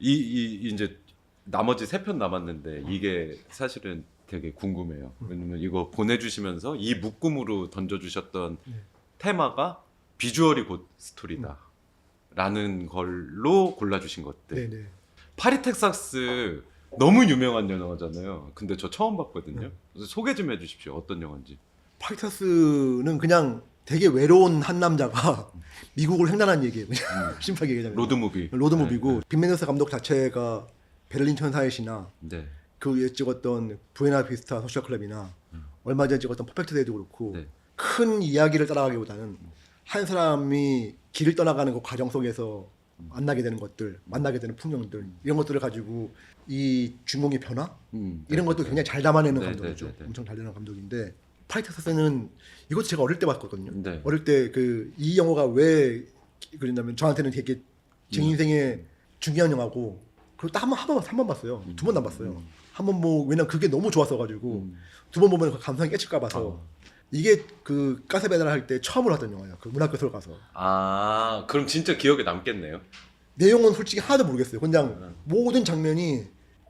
이제 나머지 3편 남았는데 이게 사실은 되게 궁금해요. 왜냐면 이거 보내주시면서 이 묶음으로 던져주셨던 테마가 비주얼이 곧 스토리다 라는 걸로 골라주신 것들. 네네. 파리 텍사스 너무 유명한 영화잖아요. 근데 저 처음 봤거든요. 그래서 소개 좀 해주십시오. 어떤 영화인지. 파리텍사스는 그냥 되게 외로운 한 남자가 미국을 횡단한 얘기예요. 그냥 심플하게 얘기하자면. 로드무비. 로드무비고 네, 빈 벤더스 감독 자체가 베를린 천사의 시나 네. 그 위에 찍었던 부에나 비스타 소셜 클럽이나 얼마 전에 찍었던 퍼펙트 데이도 그렇고 네. 큰 이야기를 따라가기보다는 한 사람이 길을 떠나가는 그 과정 속에서 만나게 되는 것들, 만나게 되는 풍경들 이런 것들을 가지고 이 주인공의 변화 이런 것도 굉장히 잘 담아내는 네, 감독이죠. 네, 네, 네. 엄청 잘 되는 감독인데 파리텍사스는 이것도 제가 어릴 때 봤거든요. 네. 어릴 때 그 이 영화가 왜 그랬냐면 저한테는 되게 제 인생에 중요한 영화고 그리고 딱 한 번 봤어요. 2번 안 봤어요. 한 번 뭐 왜냐면 그게 너무 좋았어가지고 2번 보면 그 감성이 깨칠까 봐서 이게 그 가스 배달할 때 처음으로 봤던 영화예요. 그 문학교수로 가서. 아 그럼 진짜 기억에 남겠네요. 내용은 솔직히 하나도 모르겠어요. 그냥 모든 장면이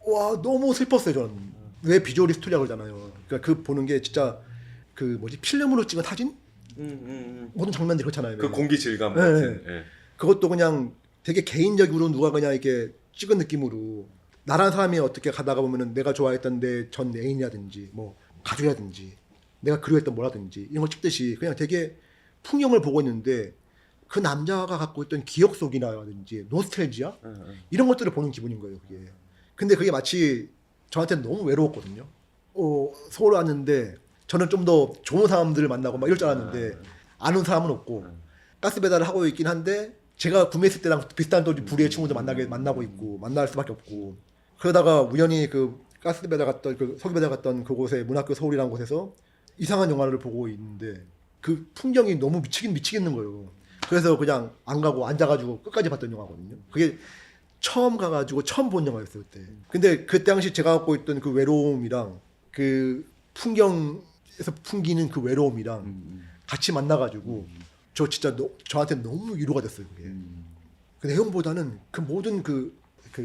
와 너무 슬펐어요. 저는 왜 비주얼이 스토리라고 그러잖아요. 그러니까 그 보는 게 진짜 그 뭐지 필름으로 찍은 사진 모든 장면들이 그렇잖아요. 그 공기 질감 네, 같은. 네. 예. 그것도 그냥 되게 개인적으로 누가 그냥 이렇게 찍은 느낌으로 나란 사람이 어떻게 가다가 보면은 내가 좋아했던 내 전 애인이라든지 뭐 가족이라든지 내가 그리워했던 뭐라든지 이런 걸 찍듯이 그냥 되게 풍경을 보고 있는데 그 남자가 갖고 있던 기억 속이라든지 노스텔지아 이런 것들을 보는 기분인 거예요. 그게. 근데 그게 마치 저한테는 너무 외로웠거든요. 서울 왔는데 저는 좀 더 좋은 사람들을 만나고 막 이럴 줄 알았는데 아는 사람은 없고 가스 배달을 하고 있긴 한데 제가 구매했을 때랑 비슷한 또 부류의 친구들 만나고 있고 만날 수밖에 없고 그러다가 우연히 그 가스 배달 갔던 그 석유 배달 갔던 그곳에 문학교 서울이라는 곳에서 이상한 영화를 보고 있는데 그 풍경이 너무 미치겠는 거예요. 그래서 그냥 안 가고 앉아가지고 끝까지 봤던 영화거든요. 그게 처음 가가지고 처음 본 영화였어요 그때. 근데 그 당시 제가 갖고 있던 그 외로움이랑 그 풍경에서 풍기는 그 외로움이랑 같이 만나가지고 저 진짜 저한테 너무 위로가 됐어요 그게. 그 내용보다는 그 모든 그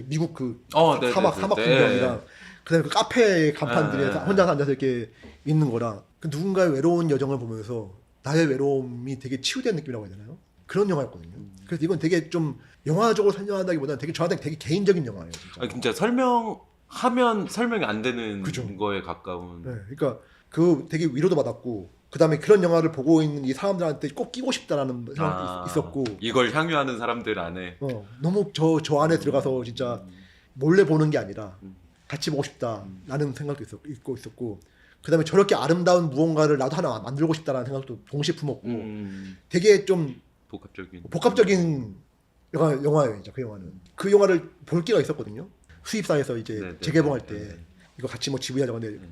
미국 그 네, 사막 네, 풍경이랑 네. 그다음에 그 카페 간판들에 혼자서 앉아서 이렇게 있는 거랑 그 누군가의 외로운 여정을 보면서 나의 외로움이 되게 치유된 느낌이라고 해야 되나요? 그런 영화였거든요. 그래서 이건 되게 좀 영화적으로 설명한다기보다는 되게 저한테 되게 개인적인 영화예요. 진짜. 진짜 설명하면 설명이 안 되는 그죠. 거에 가까운. 네, 그러니까 그 되게 위로도 받았고 그다음에 그런 영화를 보고 있는 이 사람들한테 꼭 끼고 싶다라는 생각도 있었고 이걸 향유하는 사람들 안에. 너무 저 안에 들어가서 진짜 몰래 보는 게 아니라 같이 보고 싶다라는 생각도 있었고 그다음에 저렇게 아름다운 무언가를 나도 하나 만들고 싶다라는 생각도 동시에 품었고 되게 좀 복합적인 영화예요. 진짜 그 영화는 그 영화를 볼 기회가 있었거든요. 수입사에서 이제 재개봉할 때 이거 같이 뭐 지부하자고 하는데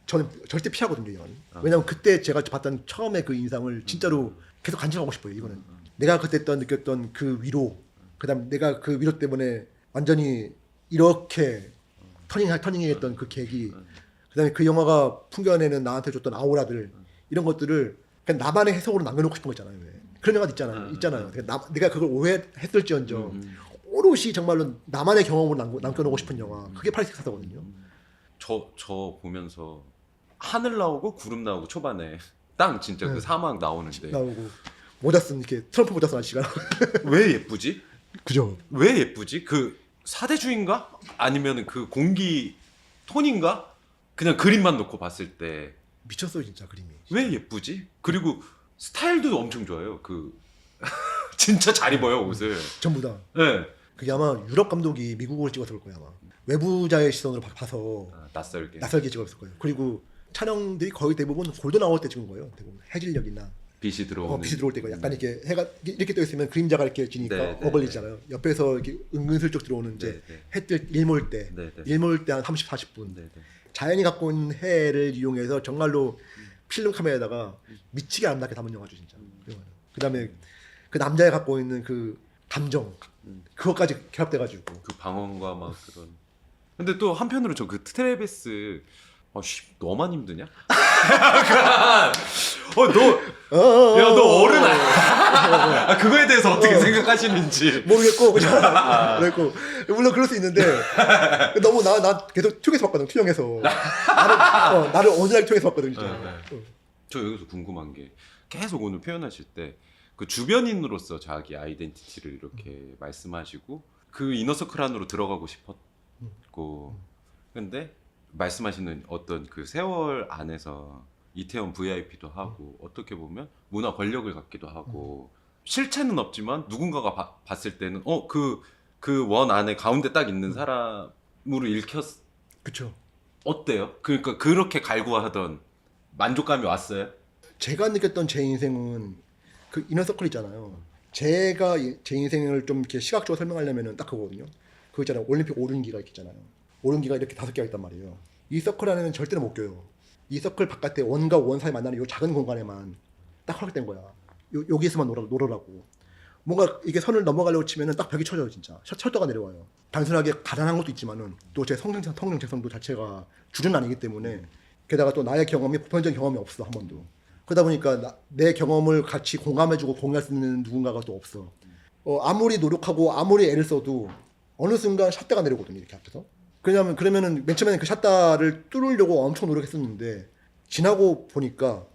저는 절대 피하거든요. 이 영화는. 왜냐면 그때 제가 봤던 처음에 그 인상을 진짜로 계속 간직하고 싶어요. 이거는 내가 그때 느꼈던 그 위로 그다음 내가 그 위로 때문에 완전히 이렇게 터닝했던 그 계기 그다음에 그 영화가 풍겨내는 나한테 줬던 아우라들 이런 것들을 그냥 나만의 해석으로 남겨놓고 싶은 거 있잖아요. 왜. 그런 영화도 있잖아요. 내가 그걸 오해했을지언정 오롯이 정말로 나만의 경험으로 남겨놓고 싶은 영화 그게 파리텍사스거든요. 저 보면서 하늘 나오고 구름 나오고 초반에 땅 진짜 그 사막 나오는데 나오고 모자 쓴 이렇게 트럼프 모자 쓴 아저씨가 왜 예쁘지? 그죠? 왜 예쁘지? 그 사대주의인가? 아니면 그 공기 톤인가? 그냥 그림만 놓고 봤을 때 미쳤어요 진짜 그림이. 왜 예쁘지? 그리고 스타일도 엄청 좋아요. 그 진짜 잘 입어요 옷을. 전부 다. 네. 그게 아마 유럽 감독이 미국을 찍었을 거예요 아마. 외부자의 시선으로 봐서 낯설게 찍었을 거예요. 그리고 촬영들이 거의 대부분 골드 아워 때 찍은 거예요. 대부분 해질녘이나 빛이 들어올 때가 약간 이렇게 해가 이렇게 떠 있으면 그림자가 이렇게 지니까 어글리잖아요. 옆에서 이렇게 은근슬쩍 들어오는 이제 해뜰 일몰 때 한 30, 40분. 자연이 갖고 있는 해를 이용해서 정말로 필름 카메라에다가 미치게 아름답게 담은 영화죠 진짜. 그다음에 그 남자가 갖고 있는 그 감정 그것까지 결합돼가지고 그 방언과 막 그런. 근데 또 한편으로 저 그 트래비스 너만 힘드냐? 너 어른 아니야? 아, 그거에 대해서 어떻게 생각하시는지. 모르겠고 그냥 그랬고 물론 그럴 수 있는데 너무 나 계속 투영해서 봤거든. 투영해서 나를 온전하게 투영해서 봤거든 진짜. 저 여기서 궁금한 게 계속 오늘 표현하실 때 그 주변인으로서 자기 아이덴티티를 이렇게 말씀하시고 그 이너서클 안으로 들어가고 싶었고 근데 말씀하시는 어떤 그 세월 안에서 이태원 VIP도 하고 어떻게 보면 문화 권력을 갖기도 하고 실체는 없지만 누군가가 봤을 때는 그 원 안에 가운데 딱 있는 사람으로 읽혔 그쵸. 어때요? 그러니까 그렇게 갈구하던 만족감이 왔어요? 제가 느꼈던 제 인생은 그 이너서클 있잖아요. 제가 제 인생을 좀 이렇게 시각적으로 설명하려면은 딱 그거거든요. 그거 있잖아요. 올림픽 오륜기가 있잖아요. 오륜기가 이렇게 5개가 있단 말이에요. 이 서클 안에는 절대로 못 껴요. 이 서클 바깥에 원과 원 사이 만나는 이 작은 공간에만 딱 허락된 거야. 여기에서만 놀으라고. 뭔가 이게 선을 넘어가려고 치면은 딱 벽이 쳐져요 진짜. 셔터가 내려와요. 단순하게 가난한 것도 있지만은 또 제 성정체성도 자체가 줄은 아니기 때문에 게다가 또 나의 경험이 보편적인 경험이 없어 한 번도. 그러다 보니까 내 경험을 같이 공감해주고 공유할 수 있는 누군가가 또 없어. 아무리 노력하고 아무리 애를 써도 어느 순간 샷다가 내려오거든요 이렇게 앞에서. 그러면은 맨 처음에는 그 샷다를 뚫으려고 엄청 노력했었는데 지나고 보니까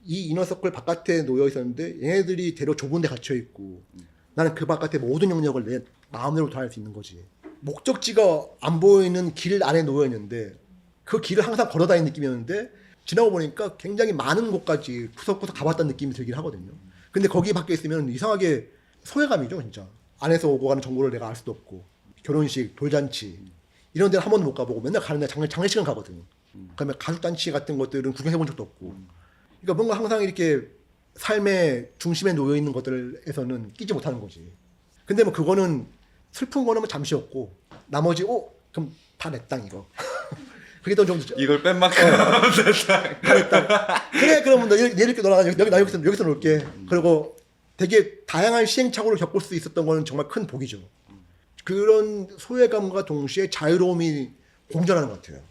이 이너서클 바깥에 놓여 있었는데 얘네들이 대로 좁은 데 갇혀 있고 나는 그 바깥에 모든 영역을 내 마음대로 다닐 수 있는 거지. 목적지가 안 보이는 길 안에 놓여 있는데 그 길을 항상 걸어다니는 느낌이었는데 지나고 보니까 굉장히 많은 곳까지 구석구석 가봤다는 느낌이 들긴 하거든요. 근데 거기 밖에 있으면 이상하게 소외감이죠 진짜. 안에서 오고 가는 정보를 내가 알 수도 없고 결혼식, 돌잔치 이런 데는 한 번도 못 가보고 맨날 가는 데 장례식은 가거든. 그다음에 가족잔치 같은 것들은 구경해본 적도 없고. 그러니까 뭔가 항상 이렇게 삶의 중심에 놓여 있는 것들에서는 끼지 못하는 거지. 근데 뭐 그거는 슬픈 거는 뭐 잠시였고 나머지 그럼 다 내 땅 이거. 그게 또 좀 이걸 뺀 만큼 그래 그러면 너 이렇게 놀아 나 여기서 놀게. 그리고 되게 다양한 시행착오를 겪을 수 있었던 거는 정말 큰 복이죠. 그런 소외감과 동시에 자유로움이 공존하는 것 같아요.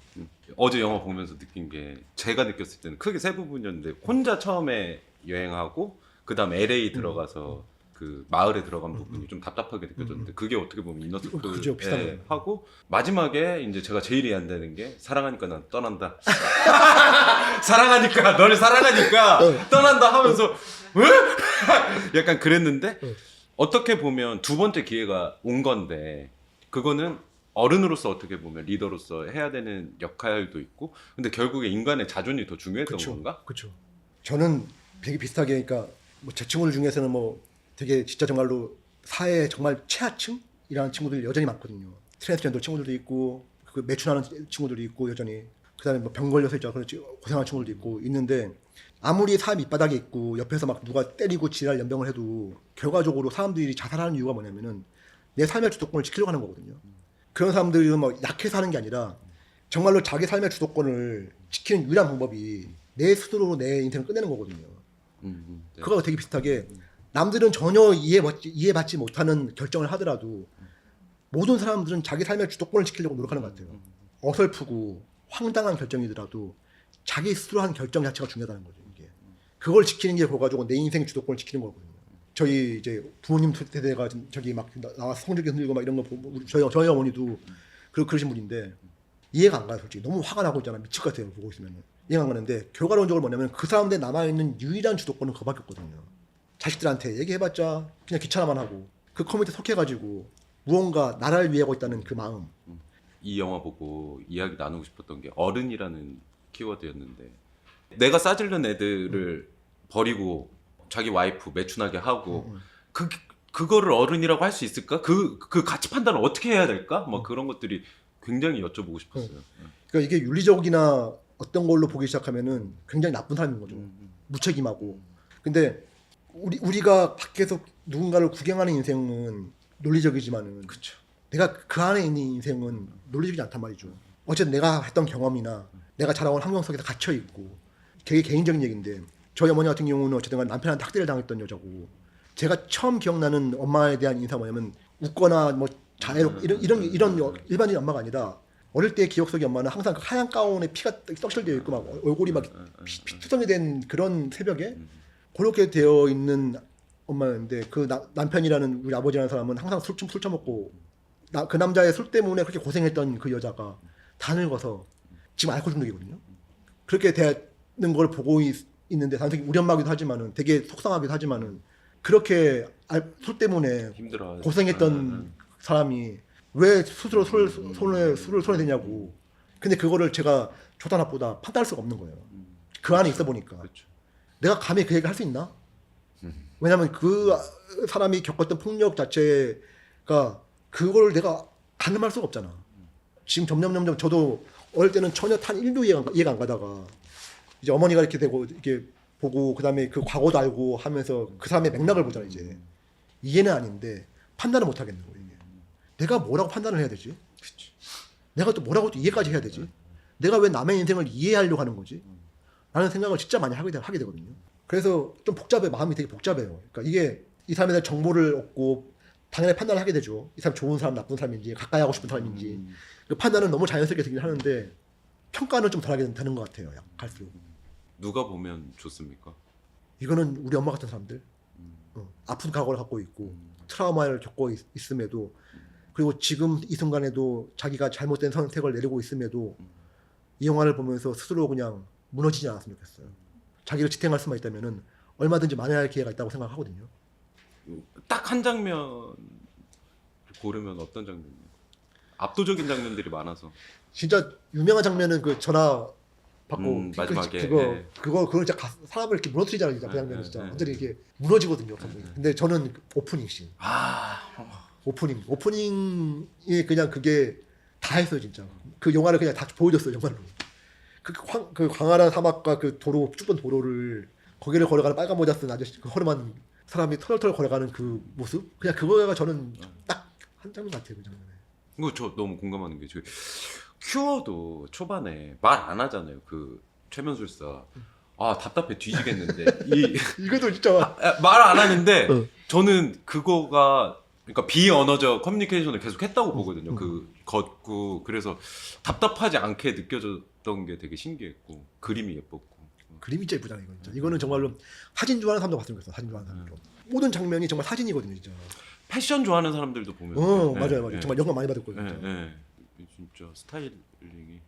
어제 영화 보면서 느낀 게 제가 느꼈을 때는 크게 세 부분이었는데 혼자 처음에 여행하고 그 다음 LA 들어가서 그 마을에 들어간 부분이 좀 답답하게 느껴졌는데 그게 어떻게 보면 그죠, 비슷한 이너서클에 하고 마지막에 이제 제가 제일 이해 안 되는 게 사랑하니까 난 떠난다. 사랑하니까 너를 사랑하니까 떠난다 하면서 왜? 약간 그랬는데 어떻게 보면 두 번째 기회가 온 건데 그거는 어른으로서 어떻게 보면 리더로서 해야 되는 역할도 있고 근데 결국에 인간의 자존이 더 중요했던 건가? 그렇죠. 저는 되게 비슷하게 그러니까 뭐 제 친구들 중에서는 뭐 되게 진짜 정말로 사회 정말 최하층이라는 친구들이 여전히 많거든요. 트랜스젠더 친구들도 있고 그 매춘하는 친구들이 있고 여전히 그다음에 뭐 병 걸려서 있죠. 그렇지 고생하는 친구들도 있고 있는데 아무리 사회 밑바닥에 있고 옆에서 막 누가 때리고 지랄 연병을 해도 결과적으로 사람들이 자살하는 이유가 뭐냐면은 내 삶의 주도권을 지키려고 하는 거거든요. 그런 사람들은 뭐 약해서 하는 게 아니라 정말로 자기 삶의 주도권을 지키는 유일한 방법이 내 스스로 내 인생을 끝내는 거거든요. 네. 그거가 되게 비슷하게 남들은 전혀 이해받지 못하는 결정을 하더라도 모든 사람들은 자기 삶의 주도권을 지키려고 노력하는 것 같아요. 어설프고 황당한 결정이더라도 자기 스스로 한 결정 자체가 중요하다는 거죠. 이게 그걸 지키는 게 그거가지고 내 인생 주도권을 지키는 거거든요. 저희 이제 부모님 세대가 저기 막 나와서 성적이 흔들고 막 이런 거 보고 저희 어머니도 그러신 분인데 이해가 안 가요. 솔직히 너무 화가 나고 있잖아. 미칠 것 같아요. 보고 있으면 이해가 안 가는데 결과론적으로 뭐냐면 그 사람들 남아 있는 유일한 주도권은 그거밖에 없거든요. 자식들한테 얘기해봤자 그냥 귀찮아만 하고 그 커뮤니티에 속해가지고 무언가 나라를 위해 하고 있다는 그 마음. 이 영화 보고 이야기 나누고 싶었던 게 어른이라는 키워드였는데 내가 싸질른 애들을 버리고 자기 와이프 매춘하게 하고 그거를 어른이라고 할 수 있을까? 그 가치 판단을 어떻게 해야 될까? 막 그런 것들이 굉장히 여쭤보고 싶었어요. 그러니까 이게 윤리적이나 어떤 걸로 보기 시작하면은 굉장히 나쁜 사람인 거죠. 무책임하고. 근데 우리가 밖에서 누군가를 구경하는 인생은 논리적이지만은 그렇죠. 내가 그 안에 있는 인생은 논리적이지 않단 말이죠. 어쨌든 내가 했던 경험이나 내가 자라온 환경 속에서 갇혀 있고 되게 개인적인 얘기인데 저희 어머니 같은 경우는 어쨌든 남편한테 학대를 당했던 여자고 제가 처음 기억나는 엄마에 대한 인사가 뭐냐면 웃거나 뭐 자애롭 이런 일반인 엄마가 아니라 어릴 때 기억 속의 엄마는 항상 그 하얀 가운에 피가 떡실되어 있고 막 얼굴이 막 피투성이 된 그런 새벽에 그렇게 되어 있는 엄마였는데 그 남편이라는 우리 아버지라는 사람은 항상 술 처먹고 그 남자의 술 때문에 그렇게 고생했던 그 여자가 다 늙어서 지금 알코올 중독이거든요. 그렇게 되는 걸 보고 있는데 단순히 우리 엄마기도 하지만은 되게 속상하기도 하지만은 그렇게 술 때문에 힘들어 고생했던 사람이 왜 스스로 술을 손에 대냐고. 근데 그거를 제가 좋다 나쁘다 판단할 수가 없는 거예요. 그 안에 있어 보니까. 그렇죠. 내가 감히 그 얘기를 할 수 있나? 왜냐면 그 사람이 겪었던 폭력 자체가 그걸 내가 가늠할 수가 없잖아. 지금 점점 저도 어릴 때는 전혀 탄 1도 이해가 안 가다가 이제 어머니가 이렇게 되고 이렇게 보고 그다음에 그 과거도 알고 하면서 그 사람의 맥락을 보잖아. 이제 이해는 아닌데 판단을 못 하겠는 거예요. 이게. 내가 뭐라고 판단을 해야 되지? 내가 또 뭐라고 또 이해까지 해야 되지? 내가 왜 남의 인생을 이해하려고 하는 거지? 라는 생각을 진짜 많이 하게 되거든요. 그래서 좀 복잡해. 마음이 되게 복잡해요. 그러니까 이게 이 사람에 대한 정보를 얻고 당연히 판단을 하게 되죠. 이 사람 좋은 사람, 나쁜 사람인지 가까이 하고 싶은 사람인지. 그 판단은 너무 자연스럽게 되긴 하는데 평가는 좀 덜하게 되는 것 같아요. 갈수록. 누가 보면 좋습니까? 이거는 우리 엄마 같은 사람들. 아픈 과거를 갖고 있고 트라우마를 겪고 있음에도 그리고 지금 이 순간에도 자기가 잘못된 선택을 내리고 있음에도 이 영화를 보면서 스스로 그냥 무너지지 않았으면 좋겠어요. 자기를 지탱할 수만 있다면은 얼마든지 만회할 기회가 있다고 생각하거든요. 딱 한 장면 고르면 어떤 장면이에요? 압도적인 장면들이 많아서. 진짜 유명한 장면은 그 전화 받고 마지막에 그걸 진짜 사람을 이렇게 무너뜨리잖아요. 진짜 그 장면은 진짜 완전히 이렇게 무너지거든요. 근데 저는 그 오프닝 씬. 오프닝이 그냥 그게 다 했어요 진짜. 그 영화를 그냥 다 보여줬어요 정말로. 그 광활한 사막과 그 도로 좁은 도로를 거기를 걸어가는 빨간 모자 쓴 아저씨 그 허름한 사람이 털털 걸어가는 그 모습 그냥 그거가 저는 딱 한 장면 같아요 그 장면에. 이거 저 너무 공감하는 게 큐어도 초반에 말 안 하잖아요. 그 최면술사. 아 답답해 뒤지겠는데 이것도 진짜 말 안 하는데 저는 그거가 그러니까 비언어적 커뮤니케이션을 계속 했다고 보거든요. 그 걷고 그래서 답답하지 않게 느껴졌던 게 되게 신기했고 그림이 예뻤고. 그림이 진짜 예쁘잖아요 이거 진짜. 이거는 정말로 사진 좋아하는 사람도 봤으면 좋겠어. 사진 좋아하는 사람도. 모든 장면이 정말 사진이거든요 진짜. 패션 좋아하는 사람들도 보면 맞아요. 정말 영감 많이 받았거든요. 진짜 스타일링이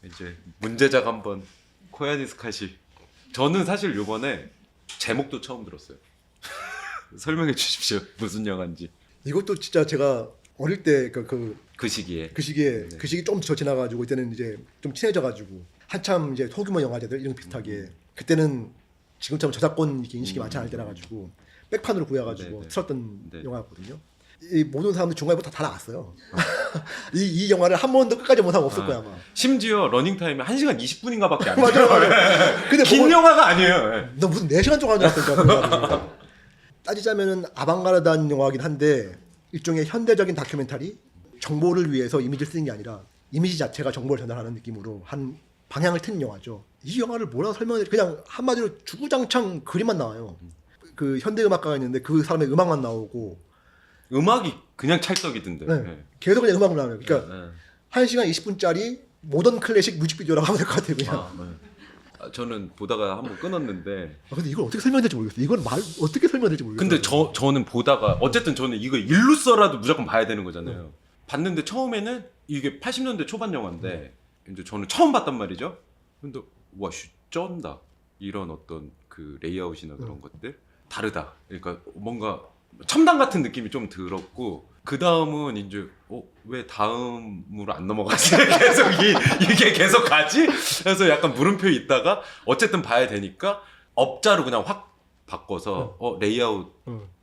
이제 문제작 한번 코야디스카시. 저는 사실 요번에 제목도 처음 들었어요. 설명해 주십시오. 무슨 영화인지. 이것도 진짜 제가 어릴 때 그 시기에 그 시기 좀 더 지나가지고 이때는 이제 좀 친해져가지고 한참 이제 소규모 영화제들 이런 비슷하게 그때는 지금처럼 저작권 인식이 많지 않을 때라 가지고 백판으로 구해가지고 틀었던 영화였거든요. 이 모든 사람들 중간부터 다 나왔어요. 이 영화를 한 번도 끝까지 본 사람 없을 거야 아마. 심지어 러닝타임이 1시간 20분인가밖에 안 돼요. 맞아. 근데 긴 영화가 아니에요. 너 무슨 4시간 동안 나왔으니까. 따지자면은 아방가르다는 영화긴 한데 일종의 현대적인 다큐멘터리 정보를 위해서 이미지를 쓰는 게 아니라 이미지 자체가 정보를 전달하는 느낌으로 한 방향을 트는 영화죠. 이 영화를 뭐라고 설명해? 그냥 한마디로 주구장창 그림만 나와요. 그 현대 음악가가 있는데 그 사람의 음악만 나오고 음악이 그냥 찰떡이던데. 네. 계속 그냥 음악만 나와요. 그러니까 1시간 20분짜리 모던 클래식 뮤직비디오라고 하면 될 것 같아요. 그냥. 저는 보다가 한번 끊었는데. 근데 이걸 어떻게 설명해야 될지 모르겠어요. 이건 어떻게 설명해야 될지 모르겠어요. 근데 저는 보다가 어쨌든 저는 이거 일루서라도 무조건 봐야 되는 거잖아요. 봤는데 처음에는 이게 80년대 초반 영화인데 이제 저는 처음 봤단 말이죠. 근데 와 쩐다. 이런 어떤 그 레이아웃이나 그런 것들 다르다. 그러니까 뭔가 첨단 같은 느낌이 좀 들었고 그 다음은 이제 왜 다음으로 안 넘어가지? 계속 이게 계속 가지? 그래서 약간 물음표 있다가 어쨌든 봐야 되니까 업자로 그냥 확 바꿔서 레이아웃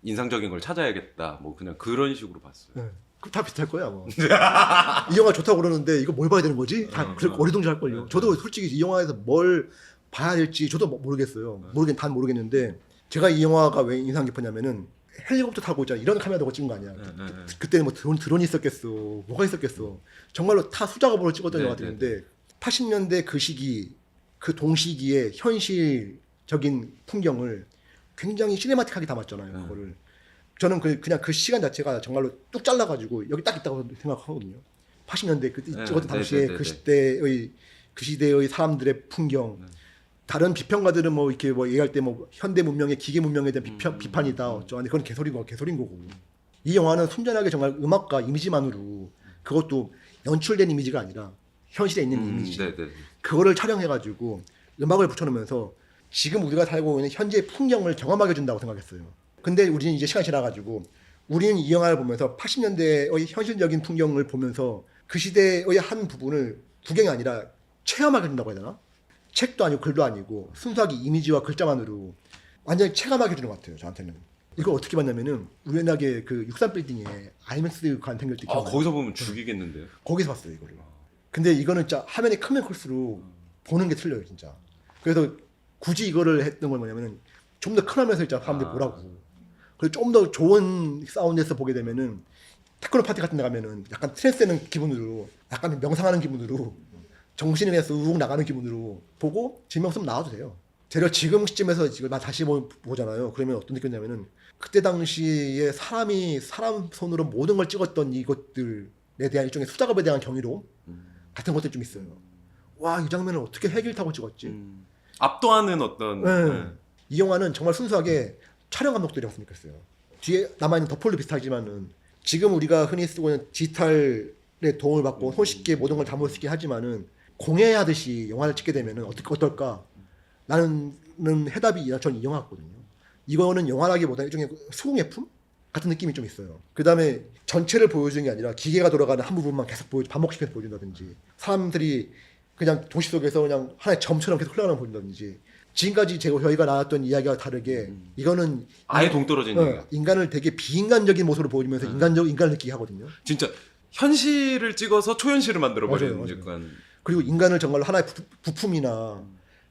인상적인 걸 찾아야겠다. 뭐 그냥 그런 식으로 봤어요. 네. 다 비슷할 거야 뭐. 이 영화 좋다고 그러는데 이거 뭘 봐야 되는 거지? 다 어리둥절 할걸요. 저도 솔직히 이 영화에서 뭘 봐야 될지 저도 모르겠어요. 단 모르겠는데 제가 이 영화가 왜 인상 깊었냐면은 헬리콥터 타고 있잖아. 이런 카메라도 찍은 거 아니야. 그때는 뭐 드론이 있었겠어. 뭐가 있었겠어. 정말로 타 수작업으로 찍었던 영화들인데 80년대 그 시기 그 동시기에 현실적인 풍경을 굉장히 시네마틱하게 담았잖아요. 그거를. 저는 그냥 그 시간 자체가 정말로 뚝 잘라가지고 여기 딱 있다고 생각하거든요. 80년대 찍었던 당시에 그 시대의 사람들의 풍경 다른 비평가들은 뭐 이렇게 뭐 얘기할 때 뭐 현대 문명의 기계 문명에 대한 비판이다 어쩌는데 그건 개소린 거고 이 영화는 순전하게 정말 음악과 이미지만으로 그것도 연출된 이미지가 아니라 현실에 있는 이미지 네네. 그거를 촬영해가지고 음악을 붙여놓으면서 지금 우리가 살고 있는 현재의 풍경을 경험하게 해준다고 생각했어요. 근데 우리는 이제 시간이 지나가지고 우리는 이 영화를 보면서 80년대의 현실적인 풍경을 보면서 그 시대의 한 부분을 구경이 아니라 체험하게 해준다고 해야 되나? 책도 아니고 글도 아니고 순수하게 이미지와 글자만으로 완전히 체감하게 해주는 것 같아요. 저한테는. 이걸 어떻게 봤냐면은 우연하게 그 63빌딩에 아이맥스 관 생길 때 기억나요? 거기서 보면 죽이겠는데요. 거기서 봤어요 이거를. 근데 이거는 진짜 화면이 크면 클수록 보는 게 틀려요 진짜. 그래서 굳이 이거를 했던 건 뭐냐면은 좀 더 큰 화면에서 진짜 사람들이 보라고. 그리고 좀 더 좋은 사운드에서 보게 되면은 테크노 파티 같은 데 가면은 약간 트랜스 되는 기분으로 약간 명상하는 기분으로 정신이 그냥 쑥 나가는 기분으로 보고 재미없으면 나와도 돼요. 제가 지금 시점에서 지금 나 다시 보잖아요. 그러면 어떤 느꼈냐면은 그때 당시에 사람이 사람 손으로 모든 걸 찍었던 이것들에 대한 일종의 수작업에 대한 경이로움 같은 것들이 좀 있어요. 와, 이 장면을 어떻게 헬기를 타고 찍었지? 압도하는 어떤 네. 이 영화는 정말 순수하게 촬영 감독들이었으면 좋겠어요. 뒤에 남아있는 더폴도 비슷하지만은 지금 우리가 흔히 쓰고 있는 디지털의 도움을 받고 손쉽게 모든 걸 담을 수 있게 하지만은 공예하듯이 영화를 찍게 되면은 어떨까? 라는 해답이 저는 이 영화 같거든요. 이거는 영화라기보다 일종의 수공예품 같은 느낌이 좀 있어요. 그 다음에 전체를 보여주는 게 아니라 기계가 돌아가는 한 부분만 계속 반복시켜서 보여준다든지 사람들이 그냥 도시 속에서 그냥 하나의 점처럼 계속 흘러가는 걸 보여준다든지 지금까지 저희가 나왔던 이야기와 다르게 이거는 아예 동떨어진 얘기야. 인간을 되게 비인간적인 모습으로 보여주면서 인간을 느끼게 하거든요. 진짜 현실을 찍어서 초현실을 만들어버리는 맞아요. 약간. 그리고 인간을 정말 하나의 부품이나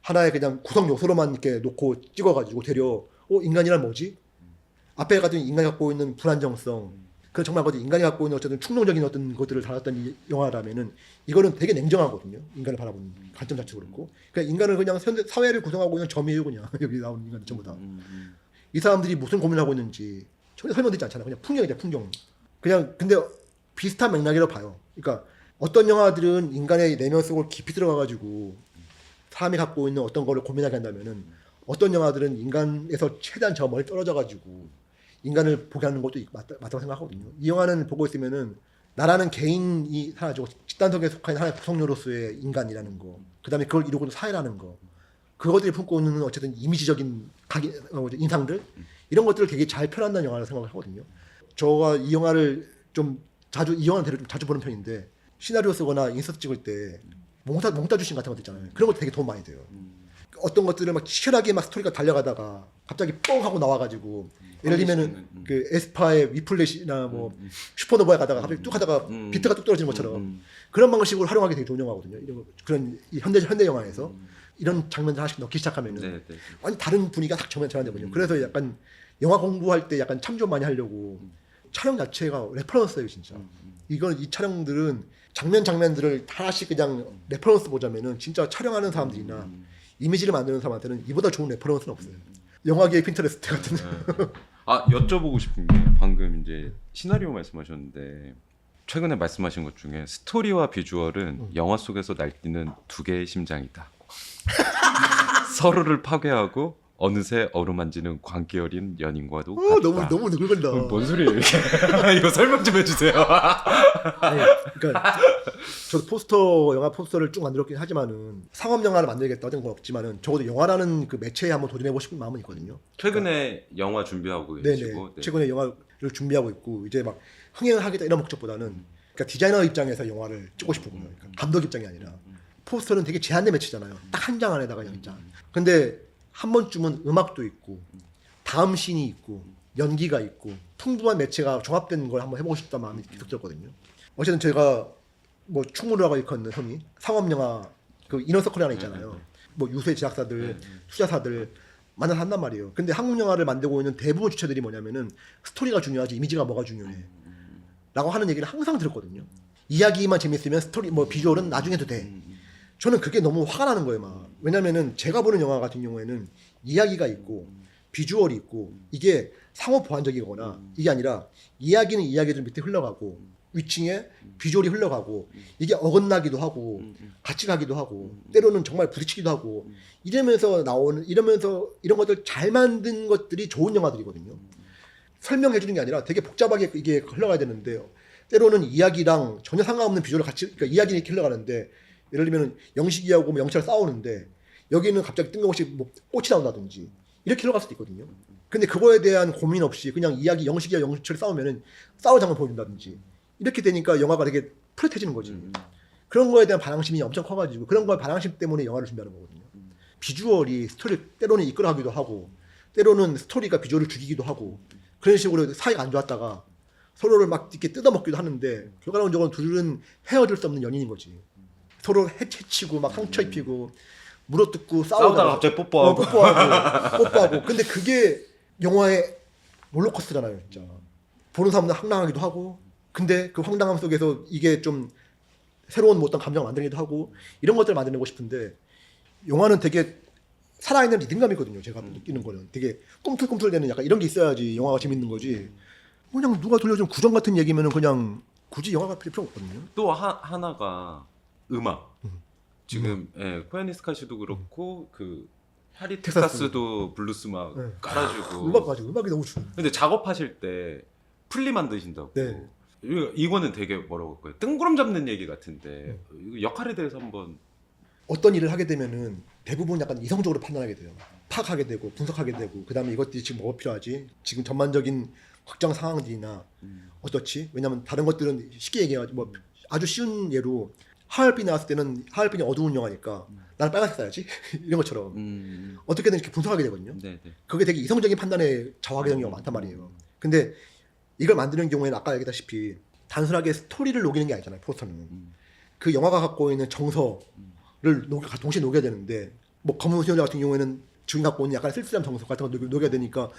하나의 그냥 구성 요소로만 이렇게 놓고 찍어가지고 인간이란 뭐지? 앞에 같은 인간이 갖고 있는 불안정성, 그 정말 인간이 갖고 있는 어쨌든 충동적인 어떤 것들을 다뤘던 이 영화라면은 이거는 되게 냉정하거든요. 인간을 바라보는 관점 자체도 그렇고, 그러니까 인간을 그냥 사회를 구성하고 있는 점이에요, 그냥 여기 나오는 인간들 전부 다. 이 사람들이 무슨 고민을 하고 있는지 전혀 설명되지 않잖아요. 그냥 풍경이죠, 풍경. 그냥 근데 비슷한 맥락이라고 봐요. 그러니까 어떤 영화들은 인간의 내면 속을 깊이 들어가가지고 사람이 갖고 있는 어떤 거를 고민하게 한다면은 어떤 영화들은 인간에서 최대한 저 멀리 떨어져가지고 인간을 보게 하는 것도 맞다고 생각하거든요. 이 영화는 보고 있으면은 나라는 개인이 사라지고 집단속에 속한 하나의 구성요로서의 인간이라는 거, 그 다음에 그걸 이루고는 사회라는 거, 그것들이 품고 있는 어쨌든 이미지적인 인상들 이런 것들을 되게 잘 표현한다는 영화라고 생각을 하거든요. 저가 이 영화를 좀 자주 보는 편인데 시나리오 쓰거나 인서트 찍을 때 몽타 주신 같은 것도 있잖아요. 그런 것도 되게 도움 많이 돼요. 어떤 것들을 막 치열하게 막 스토리가 달려가다가 갑자기 뻥 하고 나와가지고 예를 들면은 그 에스파의 위플래시나 뭐 슈퍼노바에 가다가 갑자기 뚝 하다가 비트가 뚝 떨어지는 것처럼 그런 방식으로 활용하기 되게 좋은 영화거든요. 그런 이 현대 영화에서 이런 장면들 하나씩 넣기 시작하면은 완전 다른 분위기가 딱 전환되거든요. 그래서 약간 영화 공부할 때 약간 참조 많이 하려고 촬영 자체가 레퍼런스예요, 진짜. 이 촬영들은 장면들을 하나씩 그냥 레퍼런스 보자면은 진짜 촬영하는 사람들이나 이미지를 만드는 사람한테는 이보다 좋은 레퍼런스는 없어요. 영화계의 핀터레스트 같은. 여쭤보고 싶은 게 방금 이제 시나리오 말씀하셨는데 최근에 말씀하신 것 중에 스토리와 비주얼은 영화 속에서 날뛰는 두 개의 심장이다. 서로를 파괴하고 어느새 어루만지는 광기 어린 연인과도 같다. 너무 느글거린다. 뭔 소리예요 이게? 이거 설명 좀 해주세요. 아니, 그러니까 저도 영화 포스터를 쭉 만들었긴 하지만은 상업 영화를 만들겠다 하던 건 없지만은 적어도 영화라는 그 매체에 한번 도전해보고 싶은 마음은 있거든요. 최근에 영화 준비하고 계시고. 네. 최근에 영화를 준비하고 있고 이제 막 흥행을 하겠다 이런 목적보다는 그러니까 디자이너 입장에서 영화를 찍고 싶은 거예요. 그러니까 감독 입장이 아니라 포스터는 되게 제한된 매체잖아요. 딱 한 장 안에다가 그냥 장. 근데 한 번쯤은 음악도 있고 다음 씬이 있고 연기가 있고 풍부한 매체가 종합된 걸 한번 해보고 싶다는 마음이 계속 들었거든요. 어쨌든 제가 뭐 충무로라고 일컫는 흔히 상업 영화 그 이너서클 하나 있잖아요. 뭐 유수의 제작사들, 투자사들 만나서 한단 말이에요. 근데 한국 영화를 만들고 있는 대부분 주체들이 뭐냐면은 스토리가 중요하지 이미지가 뭐가 중요해 라고 하는 얘기를 항상 들었거든요. 이야기만 재밌으면 스토리 뭐 비주얼은 나중에 해도 돼. 저는 그게 너무 화가 나는 거예요. 막. 왜냐면은 제가 보는 영화 같은 경우에는 이야기가 있고 비주얼이 있고 이게 상호 보완적이거나 이게 아니라 이야기는 이야기들 밑에 흘러가고 위층에 비주얼이 흘러가고 이게 어긋나기도 하고 같이 가기도 하고 때로는 정말 부딪히기도 하고 이러면서 이런 것들 잘 만든 것들이 좋은 영화들이거든요. 설명해 주는 게 아니라 되게 복잡하게 이게 흘러가야 되는데요. 때로는 이야기랑 전혀 상관없는 비주얼을 같이, 그러니까 이야기는 이렇게 흘러가는데, 예를 들면 영식이하고 뭐 영철이 싸우는데 여기는 갑자기 뜬금없이 뭐 꽃이 나온다든지 이렇게 흘러갈 수도 있거든요. 근데 그거에 대한 고민 없이 그냥 이야기, 영식이와 영철이 싸우면은 싸우는 장면 보여준다든지 이렇게 되니까 영화가 되게 푸릇해지는 거지. 그런 거에 대한 반항심이 엄청 커가지고 그런 거에 반항심 때문에 영화를 준비하는 거거든요. 비주얼이 스토리를 때로는 이끌어가기도 하고 때로는 스토리가 비주얼을 죽이기도 하고 그런 식으로 사이가 안 좋았다가 서로를 막 이렇게 뜯어먹기도 하는데 결과론적으로 둘은 헤어질 수 없는 연인인 거지. 서로 해치고 막 상처 입히고 물어뜯고 싸우다가 갑자기 뽀뽀하고 뽀뽀하고. 근데 그게 영화의 롤러코스터잖아요, 진짜. 보는 사람들 황당하기도 하고, 근데 그 황당함 속에서 이게 좀 새로운 뭐 어떤 감정을 만들기도 하고 이런 것들을 만들고 싶은데 영화는 되게 살아있는 리듬감이거든요. 제가 느끼는 거는 되게 꿈틀꿈틀대는 약간 이런 게 있어야지 영화가 재밌는 거지. 그냥 누가 돌려준 구전 같은 얘기면은 그냥 굳이 영화가 필요 없거든요. 또 하나가 음악. 지금 코야니스카시도 그렇고 그 파리 텍사스도 블루스 막 네. 깔아주고 음악이 너무 좋아요. 근데 작업하실 때 플리 만드신다고. 네. 이거는 되게 뭐라고 할까요? 뜬구름 잡는 얘기 같은데 이거 역할에 대해서 한번. 어떤 일을 하게 되면은 대부분 약간 이성적으로 판단하게 돼요. 파악하게 되고 분석하게 되고 그다음에 이것들이 지금 뭐가 필요하지? 지금 전반적인 확정 상황들이나 어떻지? 왜냐면 다른 것들은 쉽게 얘기해가지고 뭐 아주 쉬운 예로 하얼빈 나왔을 때는 하얼빈이 어두운 영화니까 나는 빨간색 써야지 이런 것처럼 어떻게든 이렇게 분석하게 되거든요. 네네. 그게 되게 이성적인 판단에 좌우하게 되는 경우가 많단 말이에요. 근데 이걸 만드는 경우에는 아까 얘기했다시피 단순하게 스토리를 녹이는 게 아니잖아요. 포스터는 그 영화가 갖고 있는 정서를 동시에 녹여야 되는데 뭐 검은 수녀자 같은 경우에는 주인 갖고 있는 약간 쓸쓸한 정서 같은 걸 녹여야 되니까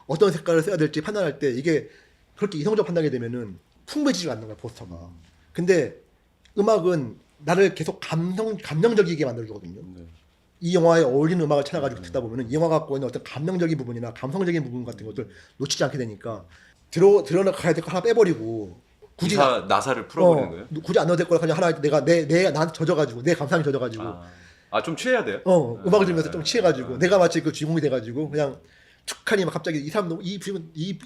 어떤 색깔을 써야 될지 판단할 때 이게 그렇게 이성적 판단이 되면은 풍부해지지가 않는 거야 포스터가. 근데 음악은 나를 계속 감정적이게 만들어주거든요. 네. 이 영화에 어울리는 음악을 찾아가지고 듣다 보면은 이 영화가 갖고 있는 어떤 감정적인 부분이나 감성적인 부분 같은 것들 놓치지 않게 되니까 들어가야 될 거 하나 빼버리고 굳이 나사를 풀어버리는 거예요? 굳이 안 넣어도 될 거 그냥 하나 내가 나한테 젖어가지고 내 감상이 젖어가지고 좀 취해야 돼요? 음악을 들으면서 좀 취해가지고 내가 마치 그 주인공이 돼가지고 그냥 툭하니 막 갑자기 이 사람 너무 이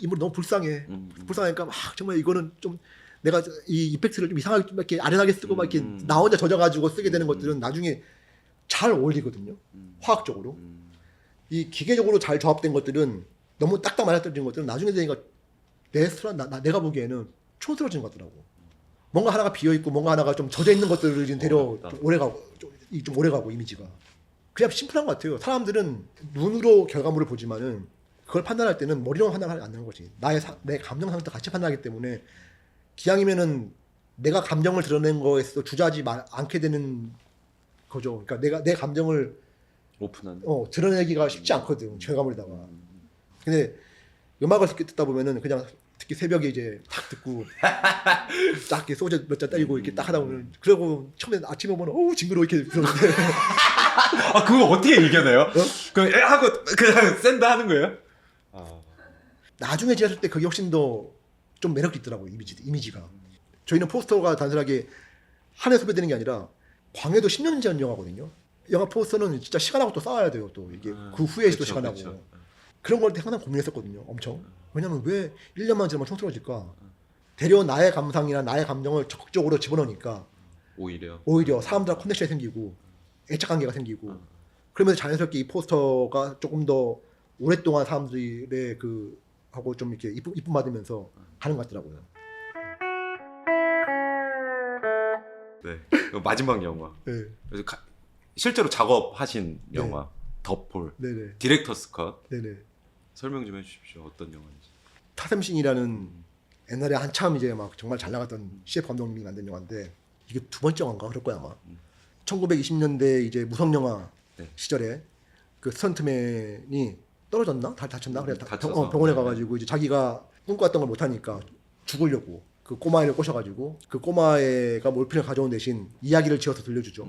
인물 너무 불쌍해. 불쌍하니까 막 정말 이거는 좀 내가 이 이펙트를 좀 이상하게 좀 이렇게 아련하게 쓰고 막 이렇게 나 혼자 젖어가지고 쓰게 되는 것들은 나중에 잘 어울리거든요. 화학적으로. 이 기계적으로 잘 조합된 것들은 너무 딱딱 맞아떨어진 것들은 나중에 되니까 내가 보기에는 촌스러워지는 것 같더라고. 뭔가 하나가 비어있고 뭔가 하나가 좀 젖어 있는 것들을 지금 좀 오래가고 이미지가. 그냥 심플한 것 같아요. 사람들은 눈으로 결과물을 보지만은 그걸 판단할 때는 머리로 판단하지 않는 거지. 내 감정 상태 같이 판단하기 때문에 기왕이면은 내가 감정을 드러낸 거에서 주저하지 않게 되는 거죠. 그러니까 내 감정을 오픈한. 드러내기가 쉽지 않거든. 결과물에다가. 근데 음악을 듣다 보면은 그냥 특히 새벽에 이제 딱 듣고 딱 이렇게 소주 몇 잔 때리고 이렇게 딱 하다 보면 그러고 처음에 아침에 보면 어우 징그러워 이렇게 그러는데 그거 어떻게 이겨내요? 하고 그냥 샌다 하는 거예요? 나중에 지났을 때 그게 훨씬 더 좀 매력이 있더라고요. 이미지가. 저희는 포스터가 단순하게 한 해 소비되는 게 아니라 광해도 10년 전 영화거든요. 영화 포스터는 진짜 시간하고 또 싸워야 돼요. 또 이게 그 후에 또 시간하고 그런 걸 항상 고민했었거든요. 엄청. 왜냐면 왜 1년만 지나면 촌스러워질까? 되려 나의 감상이나 나의 감정을 적극적으로 집어넣으니까 오히려 사람들과 커넥션이 생기고 애착 관계가 생기고 그러면서 자연스럽게 이 포스터가 조금 더 오랫동안 사람들의 하고 좀 이렇게 이쁨 받으면서 가는 것 같더라고요. 네. 마지막 영화. 네. 그래서 실제로 작업하신 영화 더폴. 네네. 디렉터스 컷. 네네. 설명 좀 해주십시오. 어떤 영화인지. 타셈신이라는 옛날에 한참 이제 막 정말 잘 나갔던 CF 감독님이 만든 영화인데 이게 두 번째 영화인가 그럴 거야 아마. 1920년대 이제 무성 영화 시절에 그 스턴트맨이 떨어졌나? 다쳤나? 그래 병원에 가가지고 이제 자기가 꿈꿔왔던 걸 못하니까 죽으려고 그 꼬마애를 꼬셔가지고 그 꼬마애가 몰핀을 가져온 대신 이야기를 지어서 들려주죠.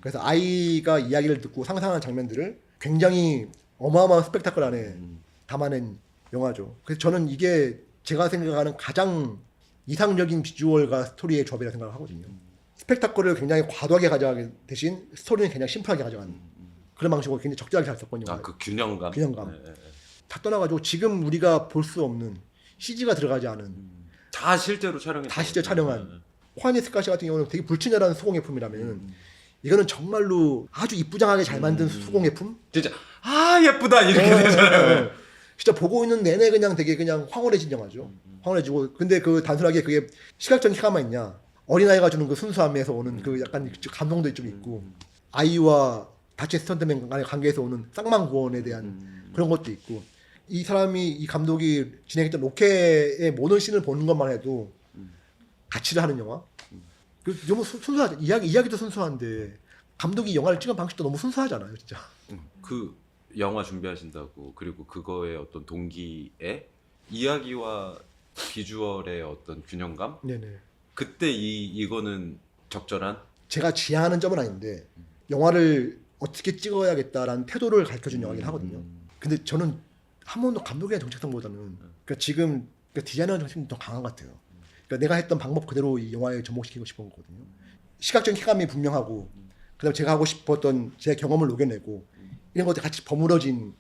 그래서 아이가 이야기를 듣고 상상한 장면들을 굉장히 어마어마한 스펙타클 안에 담아낸 영화죠. 그래서 저는 이게 제가 생각하는 가장 이상적인 비주얼과 스토리의 조합이라 생각을 하거든요. 스펙타클을 굉장히 과도하게 가져가게 대신 스토리는 그냥 심플하게 가져가는 그런 방식으로 굉장히 적절하게 잘 썼거든요. 그 균형감. 균형감. 네, 네, 네. 다 떠나가지고 지금 우리가 볼 수 없는 CG가 들어가지 않은 다 실제로 촬영했어요. 다 실제 촬영한 호아니 스카시 같은 경우는 되게 불친절한 수공예품이라면 이거는 정말로 아주 이쁘장하게 잘 만든 수공예품. 진짜 예쁘다 이렇게 되잖아요. 진짜 보고 있는 내내 그냥 되게 그냥 황홀해진 영화죠. 황홀해지고 근데 그 단순하게 그게 시각적인 쾌감만 있냐? 어린아이가 주는 그 순수함에서 오는 그 약간 감동도 좀 있고 아이와 다친 스턴트맨 간의 관계에서 오는 쌍망구원에 대한 그런 것도 있고 이 사람이 이 감독이 진행했던 로켓의 모든 씬을 보는 것만 해도 가치를 하는 영화. 그 너무 순수하죠. 이야기도 순수한데 감독이 영화를 찍은 방식도 너무 순수하잖아요, 진짜. 그 영화 준비하신다고 그리고 그거의 어떤 동기에 이야기와 비주얼의 어떤 균형감? 네네. 그때 이거는 적절한? 제가 지향하는 점은 아닌데 영화를 어떻게 찍어야겠다라는 태도를 가르쳐준 영화긴 하거든요. 근데 저는 한 번도 감독에 대한 정체성보다는 그러니까 지금 그러니까 디자이너 정체성이 더 강한 것 같아요. 그러니까 내가 했던 방법 그대로 이 영화에 접목시키고 싶은 거거든요. 시각적인 쾌감이 분명하고 그다음 제가 하고 싶었던 제 경험을 녹여내고 이런 것들 같이 버무러진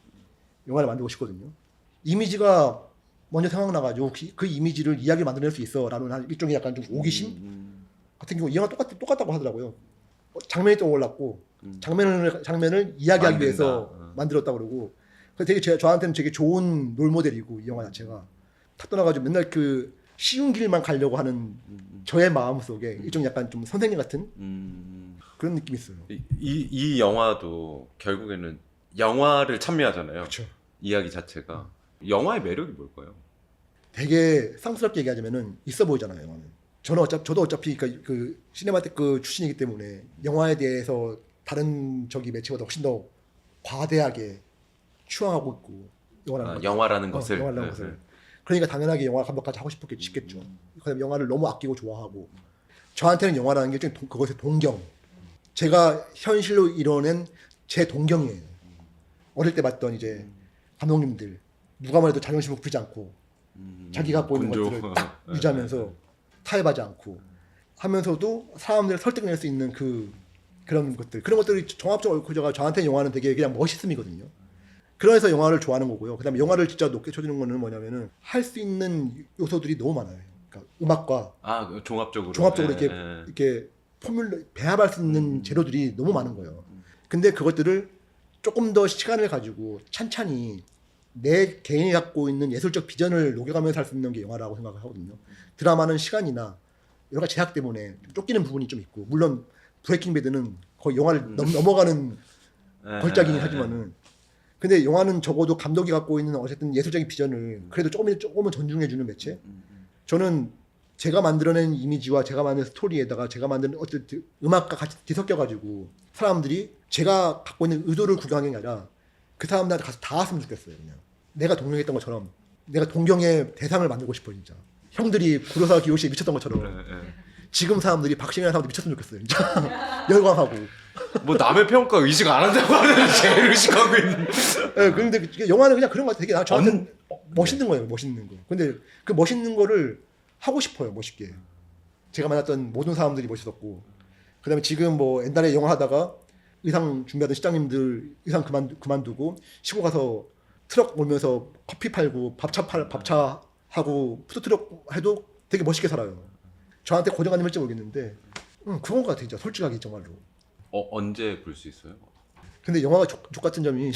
영화를 만들고 싶거든요. 이미지가 먼저 생각나가지고 그 이미지를 이야기를 만들어낼 수 있어라는 일종의 약간 좀 오기심 같은 경우 이 영화 똑같다고 하더라고요. 장면이 떠올랐고 장면을 이야기하기 만든다. 위해서 만들었다고 그러고 되게 저한테는 되게 좋은 롤모델이고 이 영화 자체가 탁 떠나가지고 맨날 그 쉬운 길만 가려고 하는 저의 마음 속에 일종 약간 좀 선생님 같은 그런 느낌이 있어요. 이 영화도 결국에는 영화를 참여하잖아요. 그렇죠. 이야기 자체가. 영화의 매력이 뭘까요? 되게 쌍스럽게 얘기하자면은 있어 보이잖아요, 영화는. 저도 어차피 그 시네마테크 출신이기 때문에 영화에 대해서 다른 저기 매체보다 훨씬 더 과대하게 추앙하고 있고 영화라는 것을. 영화라는 것을. 그러니까 당연하게 영화 감독까지 하고 싶겠죠. 그다음에 영화를 너무 아끼고 좋아하고 저한테는 영화라는 게 좀 그것의 동경. 제가 현실로 이뤄낸 제 동경이에요. 어릴 때 봤던 이제 감독님들 누가 말해도 자존심을 굽히지 않고 자기 갖고 있는 것들을 딱 유지하면서 타협하지 않고 하면서도 사람들을 설득낼 수 있는 그런 것들이 종합적으로 얽혀져가 저한테 영화는 되게 그냥 멋있음이거든요. 그래서 영화를 좋아하는 거고요. 그다음에 영화를 진짜 높게 쳐주는 거는 뭐냐면은 할 수 있는 요소들이 너무 많아요. 그러니까 음악과 종합적으로 이렇게 배합할 수 있는 재료들이 너무 많은 거예요. 근데 그것들을 조금 더 시간을 가지고 찬찬히 내 개인이 갖고 있는 예술적 비전을 녹여가면서 할 수 있는 게 영화라고 생각을 하거든요. 드라마는 시간이나 여러 가지 제약 때문에 좀 쫓기는 부분이 좀 있고 물론 브레이킹 배드는 거의 영화를 넘어가는 걸작이긴 하지만은 근데 영화는 적어도 감독이 갖고 있는 어쨌든 예술적인 비전을 그래도 조금은 존중해주는 매체. 저는 제가 만들어낸 이미지와 제가 만든 스토리에다가 제가 만든 어떤 음악과 같이 뒤섞여가지고 사람들이 제가 갖고 있는 의도를 구경하는 게 아니라 그 사람들한테 가서 닿았으면 좋겠어요. 그냥 내가 동경했던 것처럼 내가 동경의 대상을 만들고 싶어 진짜. 형들이 구로사와 기요시에 미쳤던 것처럼 지금 사람들이 박신이라는 사람들이 미쳤으면 좋겠어요. 진짜 열광하고. 뭐 남의 평가 의식 안 한다고 하는 제일 의식하고 있는. 네, 근데 영화는 그냥 그런 거 같아요. 되게 저한테는 멋있는 거예요. 멋있는 거. 근데 그 멋있는 거를 하고 싶어요. 멋있게. 제가 만났던 모든 사람들이 멋있었고 그다음에 지금 뭐 옛날에 영화 하다가 의상 준비하던 시장님들 의상 그만두고 시골 가서 트럭 몰면서 커피 팔고 밥차 하고 푸드트럭 해도 되게 멋있게 살아요. 저한테 고정관념 할지 모르겠는데 그런 거 같아요. 진짜 솔직하게 정말로. 언제 볼 수 있어요? 근데 영화가 족 같은 점이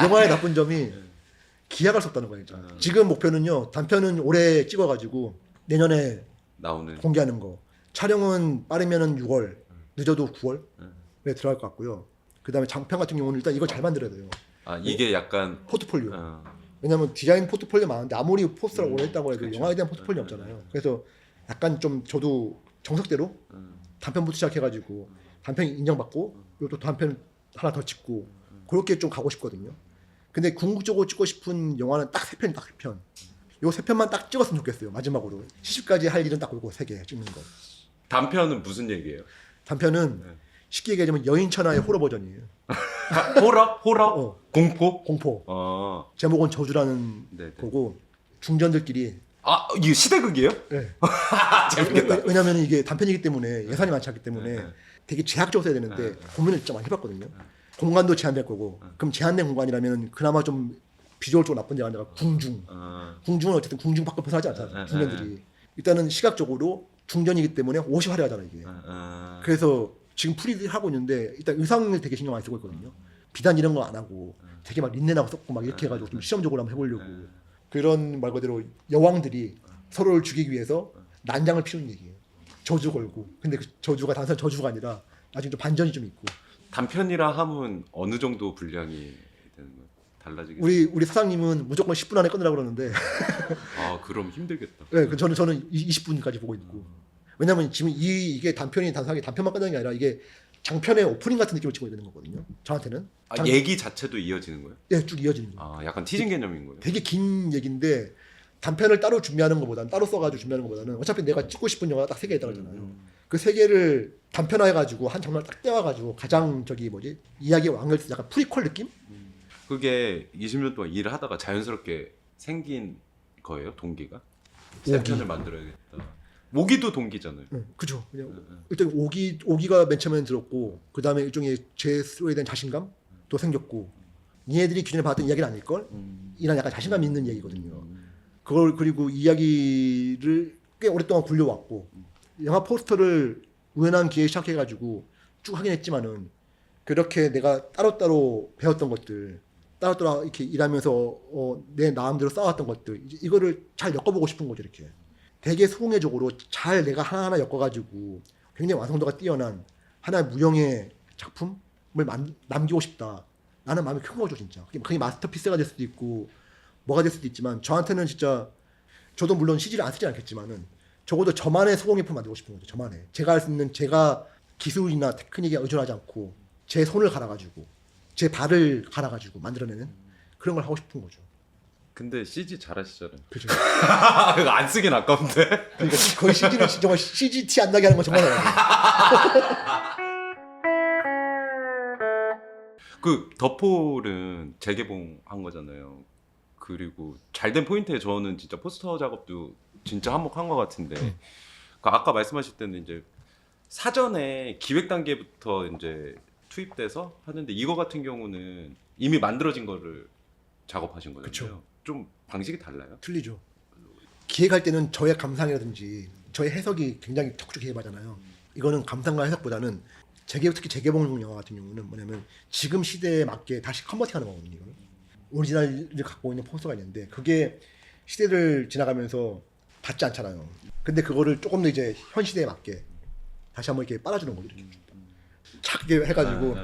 영화의 나쁜 점이 기약할 수 없다는 거예요. 진짜. 지금 목표는요. 단편은 올해 찍어가지고 내년에 나오는 공개하는 거. 촬영은 빠르면은 6월, 늦어도 9월에 들어갈 것 같고요. 그다음에 장편 같은 경우는 일단 이걸 잘 만들어야 돼요. 이게 약간 포트폴리오. 왜냐면 디자인 포트폴리오 많은데 아무리 포스터를 오래 했다고 해도 그렇죠. 영화에 대한 포트폴리오 없잖아요. 그래서 약간 좀 저도 정석대로 단편부터 시작해가지고 단편 인정받고 또 단편 하나 더 찍고 그렇게 좀 가고 싶거든요. 근데 궁극적으로 찍고 싶은 영화는 딱 3편, 딱 3편. 요 3편만 딱 찍었으면 좋겠어요. 마지막으로 70까지 할 일은 딱 요거 3개 찍는 거. 단편은 무슨 얘기예요? 단편은 쉽게 얘기하자면 여인천하의 호러 버전이에요. 호러? 공포? 공포. 제목은 저주라는 네네. 거고 중전들끼리 아 이게 시대극이에요? 네. 재밌겠다. 왜냐면 이게 단편이기 때문에 예산이 많지 않기 때문에 네. 되게 제약적으로 써야 되는데 네. 고민을 진짜 많이 해봤거든요. 공간도 제한될 거고 그럼 제한된 공간이라면 그나마 좀 비주얼적으로 나쁜 데가 아니라 궁중. 궁중은 어쨌든 궁중 밖을 벗어나지 않잖아요. 중년들이. 일단은 시각적으로 중전이기 때문에 옷이 화려하잖아요 이게. 그래서 지금 프리드 하고 있는데 일단 의상을 되게 신경 많이 쓰고 있거든요. 비단 이런 거 안 하고 되게 막 린넨하고 섞고 막 이렇게 해가지고 좀 실험적으로 한번 해보려고. 그런 말 그대로 여왕들이 서로를 죽이기 위해서 난장을 피우는 얘기예요. 저주 걸고. 근데 그 저주가 단순한 저주가 아니라 나중에 좀 반전이 좀 있고. 단편이라 함은 어느 정도 분량이 되는 거 달라지겠어요? 우리 사장님은 무조건 10분 안에 끝내라고 그러는데 아 그럼 힘들겠다. 네, 저는 20분까지 보고 있고. 왜냐면 지금 이게 단편이 단순하게 단편만 끝나는 게 아니라 이게 장편의 오프닝 같은 느낌을 찍어야 되는 거거든요. 저한테는. 아, 얘기 자체도 이어지는 거예요? 네, 쭉 이어지는 거예요. 아 약간 티징 개념인 거예요? 되게 긴 얘기인데 단편을 따로 준비하는 것보다는 따로 써가지고 준비하는 것보다는 어차피 내가 찍고 싶은 영화가 딱 3개 있다고 하잖아요. 그 3개를 단편화해가지고 한 장면을 딱 떼와가지고 가장 이야기 완결 약간 프리퀄 느낌? 그게 20년 동안 일을 하다가 자연스럽게 생긴 거예요? 동기가? 새 오기. 편을 만들어야겠다. 오기도 동기잖아요. 네, 그죠. 그냥 일단 오기가 맨 처음에는 들었고 그 다음에 일종의 제 스스로에 대한 자신감도 생겼고 얘네들이 기존에 봤던 이야기는 아닐 걸? 이런 약간 자신감 있는 얘기거든요. 그걸 그리고 이야기를 꽤 오랫동안 굴려왔고 영화 포스터를 우연한 기회에 시작해가지고 쭉 하긴 했지만은 그렇게 내가 따로따로 배웠던 것들 따로따로 이렇게 일하면서 내 마음대로 쌓아왔던 것들 이거를 잘 엮어보고 싶은 거죠. 이렇게 되게 소공예적으로 잘 내가 하나하나 엮어가지고 굉장히 완성도가 뛰어난 하나의 무형의 작품을 남기고 싶다 라는 마음이 큰 거죠. 진짜 그게 마스터피스가 될 수도 있고 뭐가 될 수도 있지만 저한테는 진짜 저도 물론 CG를 안 쓰지 않겠지만은 적어도 저만의 소공예품 만들고 싶은 거죠. 저만의 제가 할 수 있는 제가 기술이나 테크닉에 의존하지 않고 제 손을 갈아가지고 제 발을 갈아가지고 만들어내는 그런 걸 하고 싶은 거죠. 근데 CG 잘하시잖아요. 그죠. 그거 안 쓰긴 아까운데. 그러니까 거의 CG는 정말 CG 티 안 나게 하는 건 정말 어려워요. 그 더폴은 재개봉한 거잖아요. 그리고 잘된 포인트에 저는 진짜 포스터 작업도 진짜 한몫한 것 같은데 그 아까 말씀하실 때는 이제 사전에 기획 단계부터 이제 투입돼서 하는데 이거 같은 경우는 이미 만들어진 거를 작업하신 거잖아요. 그쵸. 좀 방식이 달라요? 틀리죠. 기획할 때는 저의 감상이라든지 저의 해석이 굉장히 적극적으로 개입하잖아요. 이거는 감상과 해석보다는 특히 재개봉 영화 같은 경우는 뭐냐면 지금 시대에 맞게 다시 컨버팅하는 거거든요. 이거는. 오리지널을 갖고 있는 포스터가 있는데 그게 시대를 지나가면서 닿지 않잖아요. 근데 그거를 조금 더 이제 현 시대에 맞게 다시 한번 이렇게 빨아주는 거죠. 이렇게 착 이렇게 해가지고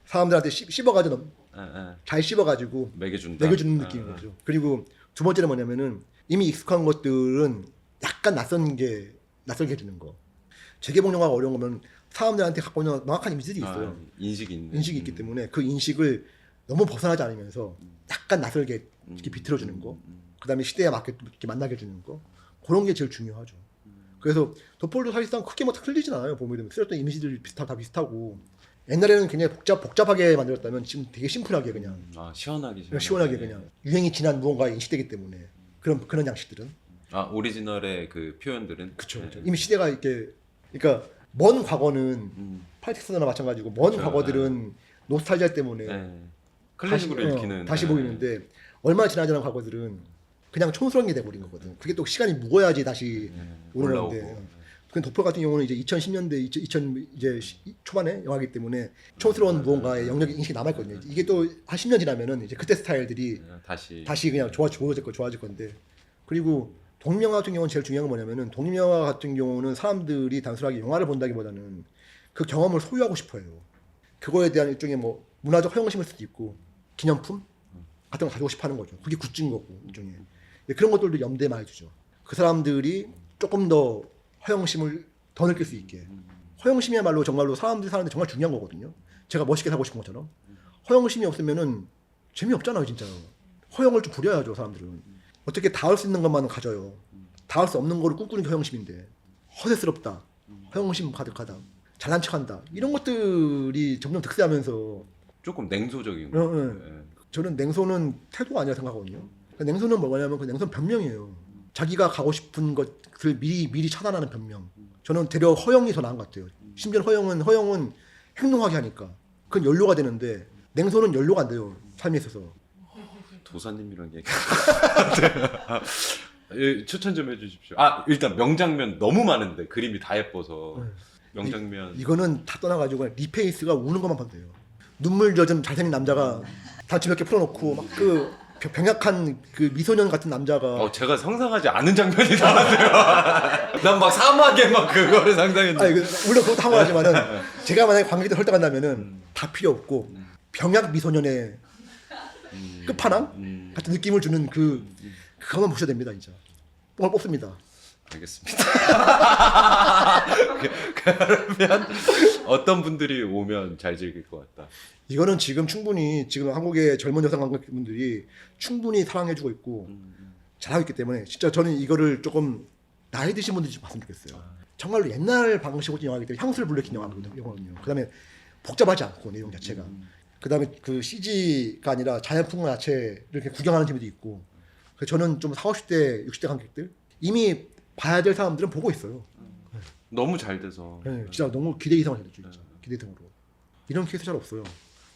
사람들한테 씹어가지고 잘 씹어가지고 먹여주는 느낌인 거죠. 그리고 두 번째는 뭐냐면은 이미 익숙한 것들은 약간 낯설게 해주는 거. 재개봉 영화가 어려운 거면 사람들한테 갖고 있는 명확한 이미지들이 있어요. 인식이 있기 때문에 그 인식을 너무 벗어나지 않으면서 약간 낯설게 이렇게 비틀어주는 거. 그 다음에 시대에 맞게 이렇게 만나게 해주는 거. 그런 게 제일 중요하죠. 그래서 더폴도 사실상 크게 뭐 틀리진 않아요. 보면 쓰였던 이미지들이 다 비슷하고 옛날에는 굉장히 복잡하게 만들었다면 지금 되게 심플하게 그냥 시원하게 그냥 유행이 지난 무언가의 시대이기 때문에 그런 양식들은 오리지널의 그 표현들은 그쵸. 이미 시대가 이렇게 그러니까 먼 과거는 파이텍스나 마찬가지고 먼 과거들은 노스탈지아 때문에 클래식으로 읽히는 다시 보이는데 얼마 지나지 않은 과거들은 그냥 촌스러운 게 돼버린 거거든. 그게 또 시간이 묵어야지 다시 오는 건데. 그 도폴 같은 경우는 이제 2010년대 2000 이제 초반에 영화이기 때문에 촌스러운 무언가의 영역 인식이 남아 있거든요. 이게 또 한 10년 지나면은 이제 그때 스타일들이 다시 그냥 좋아질 건데. 그리고 독립영화 같은 경우는 제일 중요한 건 뭐냐면은 독립영화 같은 경우는 사람들이 단순하게 영화를 본다기보다는 그 경험을 소유하고 싶어해요. 그거에 대한 일종의 뭐 문화적 허영심일 수도 있고 기념품 같은 거 가지고 싶어하는 거죠. 그게 굿즈인 거고 일종의 그런 것들도 염두에 많이 두죠. 그 사람들이 조금 더 허영심을 더 느낄 수 있게. 허영심이야말로 정말로 사람들이 사는데 정말 중요한 거거든요. 제가 멋있게 살고 싶은 것처럼 허영심이 없으면은 재미없잖아요, 진짜. 허영을 좀 부려야죠, 사람들은. 어떻게 닿을 수 있는 것만 가져요. 닿을 수 없는 거를 꿈꾸는 게 허영심인데 허세스럽다, 허영심 가득하다, 잘난 척한다 이런 것들이 점점 득세하면서 조금 냉소적인 거예요. 저는 냉소는 태도가 아니라 생각하거든요. 냉소는 뭐냐면 그 냉소는 변명이에요. 자기가 가고 싶은 것을 미리 차단하는 변명. 저는 되려 허영이 더 나은 것 같아요. 심지어 허영은 행동하게 하니까 그건 연료가 되는데 냉소는 연료가 안 돼요. 삶에 있어서. 도사님이랑 얘기. 예, 추천 좀 해주십시오. 일단 명장면 너무 많은데 그림이 다 예뻐서 명장면. 이거는 다 떠나가지고 리페이스가 우는 것만 봐도 돼요. 눈물 젖은 잘생긴 남자가 단추 몇 개 풀어놓고 막 그 병약한 그 미소년 같은 남자가 제가 상상하지 않은 장면이 나왔어요. 난 막 사막에 막 그거를 상상했는데. 물론 그것도 하고하지만은 제가 만약에 관객들 헐떡한다면은 다 필요 없고 병약 미소년의 끝판왕 같은 느낌을 주는 그거만 보셔야 됩니다 진짜. 뽕을 뽑습니다. 알겠습니다. 그러면 어떤 분들이 오면 잘 즐길 것 같다. 이거는 지금 충분히 지금 한국의 젊은 여성 관객분들이 충분히 사랑해주고 있고 잘하고 있기 때문에 진짜 저는 이거를 조금 나이 드신 분들이 좀 봤으면 좋겠어요. 정말로 옛날 방식으로 영화이기 때문에 향수를 불러킨 영화거든요. 그다음에 복잡하지 않고 내용 자체가. 그다음에 그 CG가 아니라 자연 풍경 자체를 이렇게 구경하는 재미도 있고. 그래서 저는 좀 40, 50대, 60대 관객들 이미 봐야 될 사람들은 보고 있어요. 너무 잘 돼서. 네, 진짜 너무 기대 이상을 했죠. 진짜. 기대 이상으로. 이런 케이스 잘 없어요.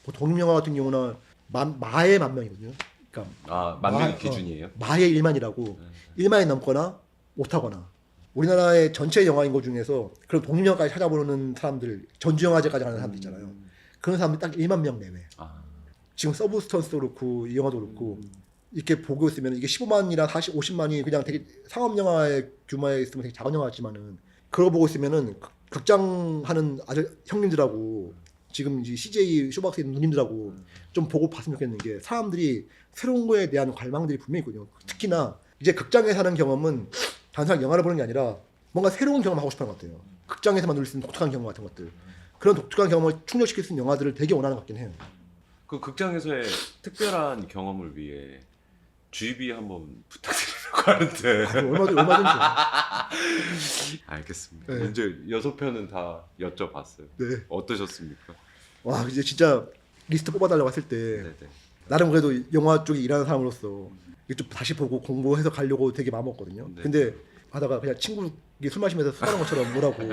보통 독립영화 같은 경우는 마의 만명이거든요. 그러니까 만명이 기준이에요? 마의 1만이라고 1만이 넘거나 못하거나. 우리나라의 전체 영화인 것 중에서 그런 독립영화까지 찾아보는 사람들, 전주영화제까지 가는 사람들 있잖아요. 그런 사람들이 딱 1만 명 내외. 지금 서브스턴스도 그렇고 이 영화도 그렇고 이렇게 보고 있으면 이게 15만이나 50만이 그냥 되게 상업 영화의 규모에 있으면 되게 작은 영화 같지만은 그거 보고 있으면은 극장 하는 아주 형님들하고 지금 이제 CJ 쇼박스에 있는 누님들하고 좀 보고 봤으면 좋겠는 게 사람들이 새로운 거에 대한 갈망들이 분명히 있거든요. 특히나 이제 극장에서 하는 경험은 단순한 영화를 보는 게 아니라 뭔가 새로운 경험을 하고 싶어하는 것 같아요. 극장에서만 누릴 수 있는 독특한 경험 같은 것들. 그런 독특한 경험을 충족시킬 수 있는 영화들을 되게 원하는 것 같긴 해요. 그 극장에서의 특별한 경험을 위해 주입이 한번 부탁드리려고 하는데. 얼마든지. 알겠습니다. 네. 이제 6편은 다 여쭤봤어요. 네. 어떠셨습니까? 와 이제 진짜 리스트 뽑아달라고 했을 때 네네. 나름 그래도 영화 쪽에 일하는 사람으로서 이게 좀 다시 보고 공부해서 가려고 되게 마음먹거든요. 네. 근데 하다가 그냥 친구 술 마시면서 술하는 것처럼 뭐라고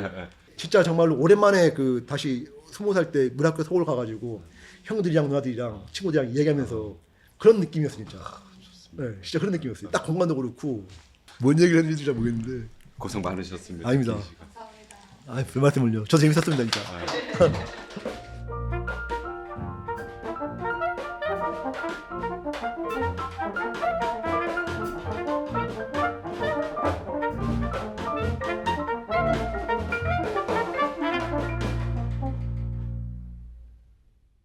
진짜 정말로 오랜만에 그 다시 20살 때 문학교 서울 가가지고 형들이랑 누나들이랑 친구들이랑 이야기하면서 그런 느낌이었어요 진짜. 네, 진짜 그런 느낌이었어요. 딱 공간도 그렇고 뭔 얘기를 했는지 잘 모르겠는데 고생 많으셨습니다. 아닙니다. 긴 시간. 별 말씀을요. 저 재밌었습니다 진짜.